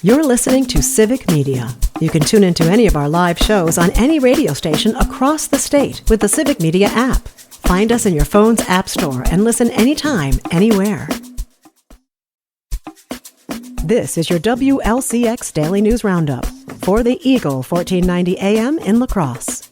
You're listening to Civic Media. You can tune into any of our live shows on any radio station across the state with the Civic Media app. Find us in your phone's app store and listen anytime, anywhere. This is your WLCX Daily News Roundup for the Eagle 1490 AM in La Crosse.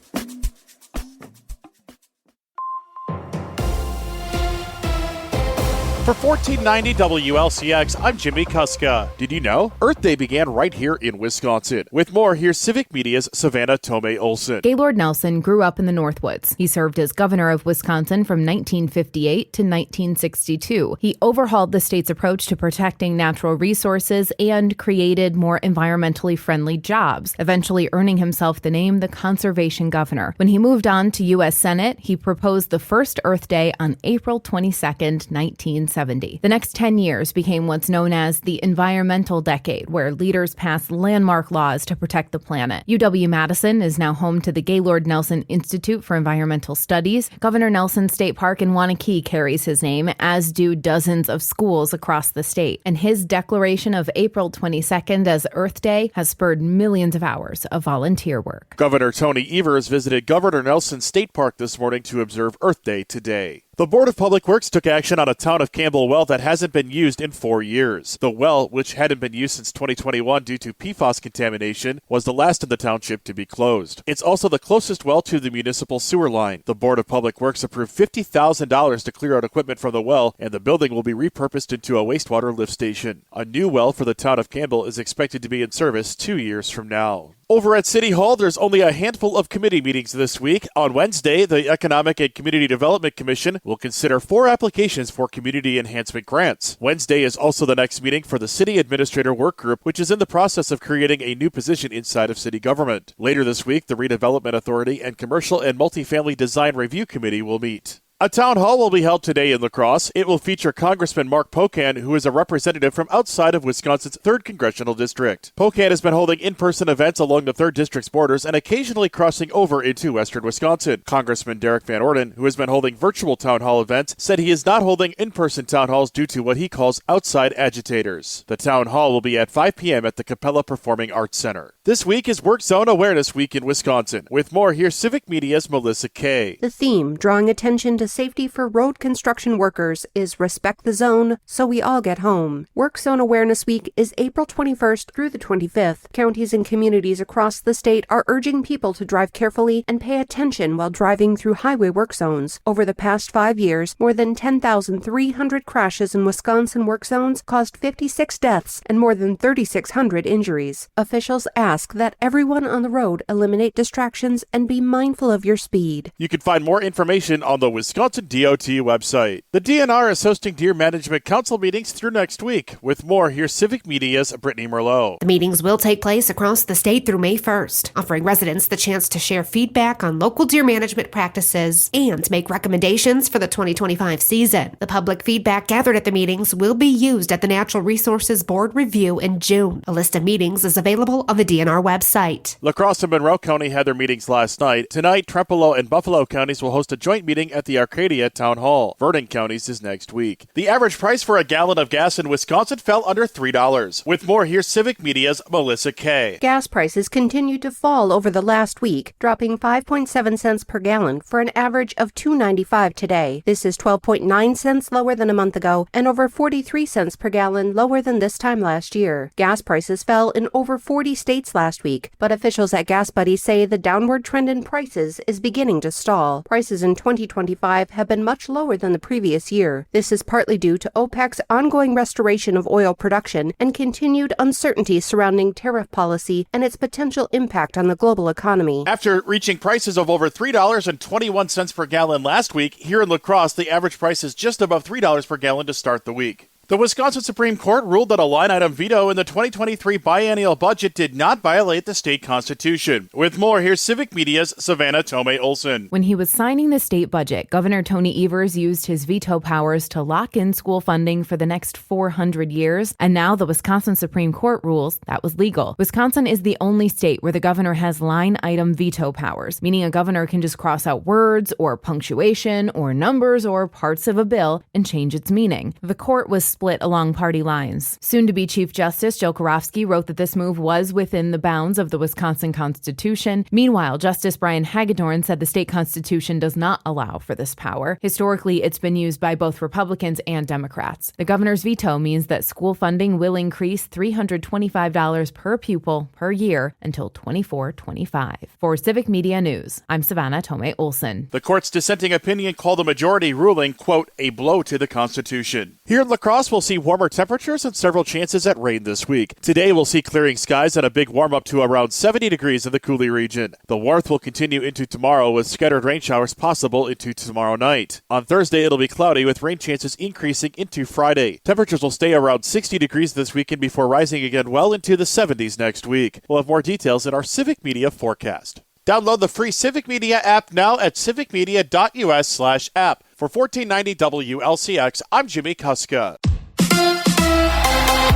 For 1490 WLCX, I'm Jimmy Kuska. Did you know? Earth Day began right here in Wisconsin. With more, here's Civic Media's Savannah Tomei Olson. Gaylord Nelson grew up in the Northwoods. He served as governor of Wisconsin from 1958 to 1962. He overhauled the state's approach to protecting natural resources and created more environmentally friendly jobs, eventually earning himself the name the Conservation Governor. When he moved on to U.S. Senate, he proposed the first Earth Day on April 22nd, 1970. The next 10 years became what's known as the environmental decade, where leaders passed landmark laws to protect the planet. UW-Madison is now home to the Gaylord Nelson Institute for Environmental Studies. Governor Nelson State Park in Waunakee carries his name, as do dozens of schools across the state. And his declaration of April 22nd as Earth Day has spurred millions of hours of volunteer work. Governor Tony Evers visited Governor Nelson State Park this morning to observe Earth Day today. The Board of Public Works took action on a town of Campbell well that hasn't been used in 4 years. The well, which hadn't been used since 2021 due to PFAS contamination, was the last in the township to be closed. It's also the closest well to the municipal sewer line. The Board of Public Works approved $50,000 to clear out equipment from the well, and the building will be repurposed into a wastewater lift station. A new well for the town of Campbell is expected to be in service 2 years from now. Over at City Hall, there's only a handful of committee meetings this week. On Wednesday, the Economic and Community Development Commission will consider 4 applications for community enhancement grants. Wednesday is also the next meeting for the City Administrator Work Group, which is in the process of creating a new position inside of city government. Later this week, the Redevelopment Authority and Commercial and Multifamily Design Review Committee will meet. A town hall will be held today in La Crosse. It will feature Congressman Mark Pocan, who is a representative from outside of Wisconsin's 3rd Congressional District. Pocan has been holding in-person events along the 3rd District's borders and occasionally crossing over into western Wisconsin. Congressman Derek Van Orden, who has been holding virtual town hall events, said he is not holding in-person town halls due to what he calls outside agitators. The town hall will be at 5 p.m. at the Capella Performing Arts Center. This week is Work Zone Awareness Week in Wisconsin. With more, here's Civic Media's Melissa Kay. The theme, drawing attention to safety for road construction workers, is Respect the Zone, so we all get home. Work Zone Awareness Week is April 21st through the 25th. Counties and communities across the state are urging people to drive carefully and pay attention while driving through highway work zones. Over the past 5 years, more than 10,300 crashes in Wisconsin work zones caused 56 deaths and more than 3,600 injuries. Officials ask that everyone on the road eliminate distractions and be mindful of your speed. You can find more information on the Wisconsin DOT website. The DNR is hosting Deer Management Council meetings through next week. With more, here's Civic Media's Brittany Merlot. The meetings will take place across the state through May 1st, offering residents the chance to share feedback on local deer management practices and make recommendations for the 2025 season. The public feedback gathered at the meetings will be used at the Natural Resources Board review in June. A list of meetings is available on the DNR website. La Crosse and Monroe County had their meetings last night. Tonight, Trempealeau and Buffalo counties will host a joint meeting at the Arcadia Town Hall. Vernon counties is next week. The average price for a gallon of gas in Wisconsin fell under $3. With more, here's Civic Media's Melissa Kay. Gas prices continued to fall over the last week, dropping 5.7 cents per gallon for an average of $2.95 today. This is 12.9 cents lower than a month ago and over 43 cents per gallon lower than this time last year. Gas prices fell in over 40 states last week, but officials at Gas Buddy say the downward trend in prices is beginning to stall. Prices in 2025 have been much lower than the previous year. This is partly due to OPEC's ongoing restoration of oil production and continued uncertainty surrounding tariff policy and its potential impact on the global economy. After reaching prices of over $3.21 per gallon last week, here in La Crosse, the average price is just above $3 per gallon to start the week. The Wisconsin Supreme Court ruled that a line-item veto in the 2023 biennial budget did not violate the state constitution. With more, here's Civic Media's Savannah Tomei Olson. When he was signing the state budget, Governor Tony Evers used his veto powers to lock in school funding for the next 400 years, and now the Wisconsin Supreme Court rules that was legal. Wisconsin is the only state where the governor has line-item veto powers, meaning a governor can just cross out words or punctuation or numbers or parts of a bill and change its meaning. The court was split along party lines. Soon-to-be Chief Justice Joe Karofsky wrote that this move was within the bounds of the Wisconsin Constitution. Meanwhile, Justice Brian Hagedorn said the state constitution does not allow for this power. Historically, it's been used by both Republicans and Democrats. The governor's veto means that school funding will increase $325 per pupil per year until 24-25. For Civic Media News, I'm Savannah Tomei Olson. The court's dissenting opinion called the majority ruling, quote, a blow to the Constitution. Here in La Crosse, we'll see warmer temperatures and several chances at rain this week. Today, we'll see clearing skies and a big warm-up to around 70 degrees in the Coulee region. The warmth will continue into tomorrow with scattered rain showers possible into tomorrow night. On Thursday, it'll be cloudy with rain chances increasing into Friday. Temperatures will stay around 60 degrees this weekend before rising again well into the 70s next week. We'll have more details in our Civic Media forecast. Download the free Civic Media app now at civicmedia.us/app. For $14.90 WLCX, I'm Jimmy Kuska.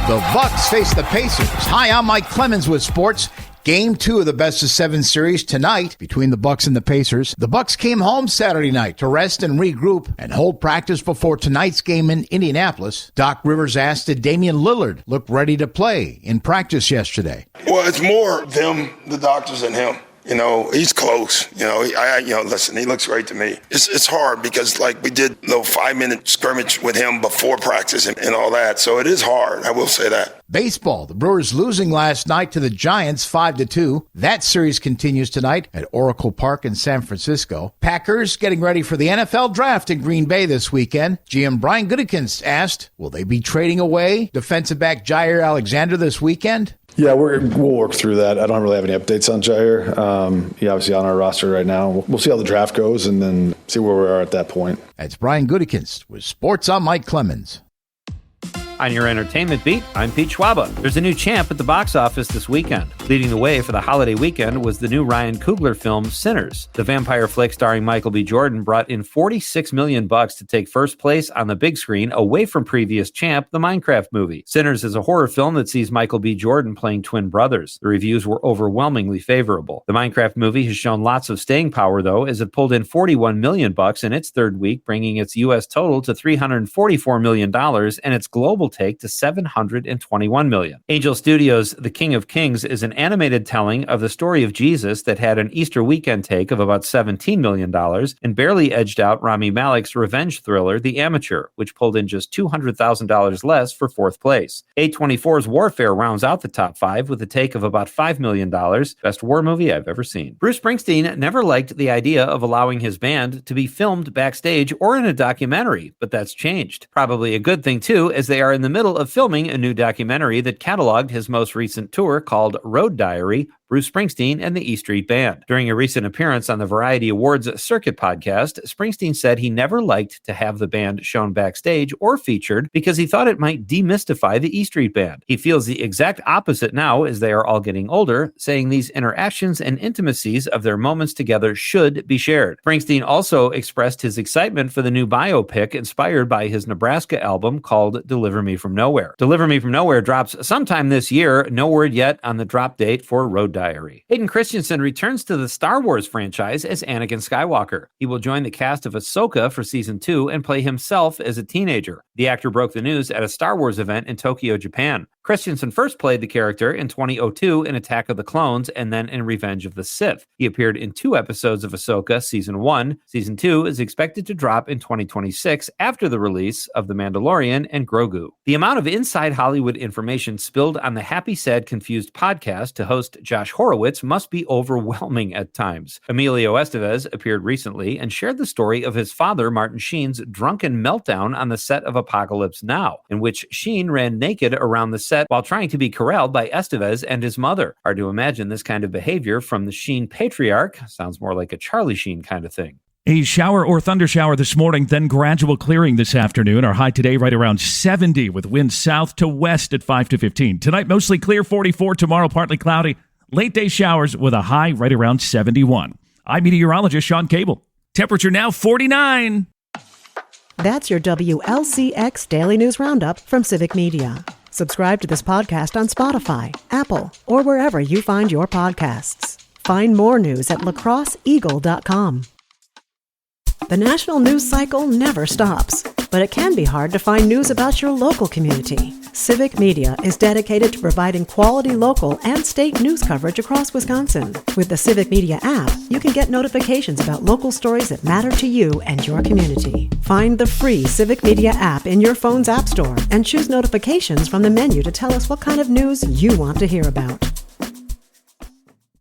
The Bucks face the Pacers. Hi, I'm Mike Clemens with sports. Game 2 of the best-of-7 series tonight between the Bucks and the Pacers. The Bucks came home Saturday night to rest and regroup and hold practice before tonight's game in Indianapolis. Doc Rivers asked, did Damian Lillard look ready to play in practice yesterday? Well, it's more them, the doctors, and him. You know, he's close. Listen, he looks great to me. It's hard because, like, we did a little 5-minute scrimmage with him before practice and all that. So it is hard. I will say that. Baseball. The Brewers losing last night to the Giants 5-2. That series continues tonight at Oracle Park in San Francisco. Packers getting ready for the NFL draft in Green Bay this weekend. GM Brian Gutekunst asked, will they be trading away defensive back Jair Alexander this weekend? Yeah, we'll work through that. I don't really have any updates on Jair. He's obviously on our roster right now. We'll see how the draft goes and then see where we are at that point. That's Brian Gutekunst with Sports. I'm Mike Clemens. On your entertainment beat, I'm Pete Schwaba. There's a new champ at the box office this weekend. Leading the way for the holiday weekend was the new Ryan Coogler film, Sinners. The vampire flick starring Michael B. Jordan brought in $46 million to take first place on the big screen away from previous champ, the Minecraft movie. Sinners is a horror film that sees Michael B. Jordan playing twin brothers. The reviews were overwhelmingly favorable. The Minecraft movie has shown lots of staying power, though, as it pulled in $41 million in its third week, bringing its U.S. total to $344 million and its global take to $721 million. Angel Studios' The King of Kings is an animated telling of the story of Jesus that had an Easter weekend take of about $17 million and barely edged out Rami Malek's revenge thriller, The Amateur, which pulled in just $200,000 less for fourth place. A24's Warfare rounds out the top 5 with a take of about $5 million. Best war movie I've ever seen. Bruce Springsteen never liked the idea of allowing his band to be filmed backstage or in a documentary, but that's changed. Probably a good thing, too, as they are in the middle of filming a new documentary that cataloged his most recent tour called Road Diary, Bruce Springsteen and the E Street Band. During a recent appearance on the Variety Awards Circuit podcast, Springsteen said he never liked to have the band shown backstage or featured because he thought it might demystify the E Street Band. He feels the exact opposite now as they are all getting older, saying these interactions and intimacies of their moments together should be shared. Springsteen also expressed his excitement for the new biopic inspired by his Nebraska album called Deliver Me From Nowhere. Deliver Me From Nowhere drops sometime this year. No word yet on the drop date for Road Diary. Hayden Christensen returns to the Star Wars franchise as Anakin Skywalker. He will join the cast of Ahsoka for season 2 and play himself as a teenager. The actor broke the news at a Star Wars event in Tokyo, Japan. Christensen first played the character in 2002 in Attack of the Clones and then in Revenge of the Sith. He appeared in 2 episodes of Ahsoka Season 1. Season 2 is expected to drop in 2026 after the release of The Mandalorian and Grogu. The amount of inside Hollywood information spilled on the Happy, Sad, Confused podcast to host Josh Horowitz must be overwhelming at times. Emilio Estevez appeared recently and shared the story of his father, Martin Sheen's drunken meltdown on the set of Apocalypse Now, in which Sheen ran naked around the set while trying to be corralled by Estevez and his mother. Hard to imagine this kind of behavior from the Sheen patriarch. Sounds more like a Charlie Sheen kind of thing. A shower or thunder shower this morning, then gradual clearing this afternoon. Our high today right around 70 with winds south to west at 5 to 15. Tonight, mostly clear, 44. Tomorrow, partly cloudy. Late day showers with a high right around 71. I'm meteorologist Sean Cable. Temperature now 49. That's your WLCX Daily News Roundup from Civic Media. Subscribe to this podcast on Spotify, Apple, or wherever you find your podcasts. Find more news at lacrosseeagle.com. The national news cycle never stops, but it can be hard to find news about your local community. Civic Media is dedicated to providing quality local and state news coverage across Wisconsin. With the Civic Media app, you can get notifications about local stories that matter to you and your community. Find the free Civic Media app in your phone's app store and choose notifications from the menu to tell us what kind of news you want to hear about.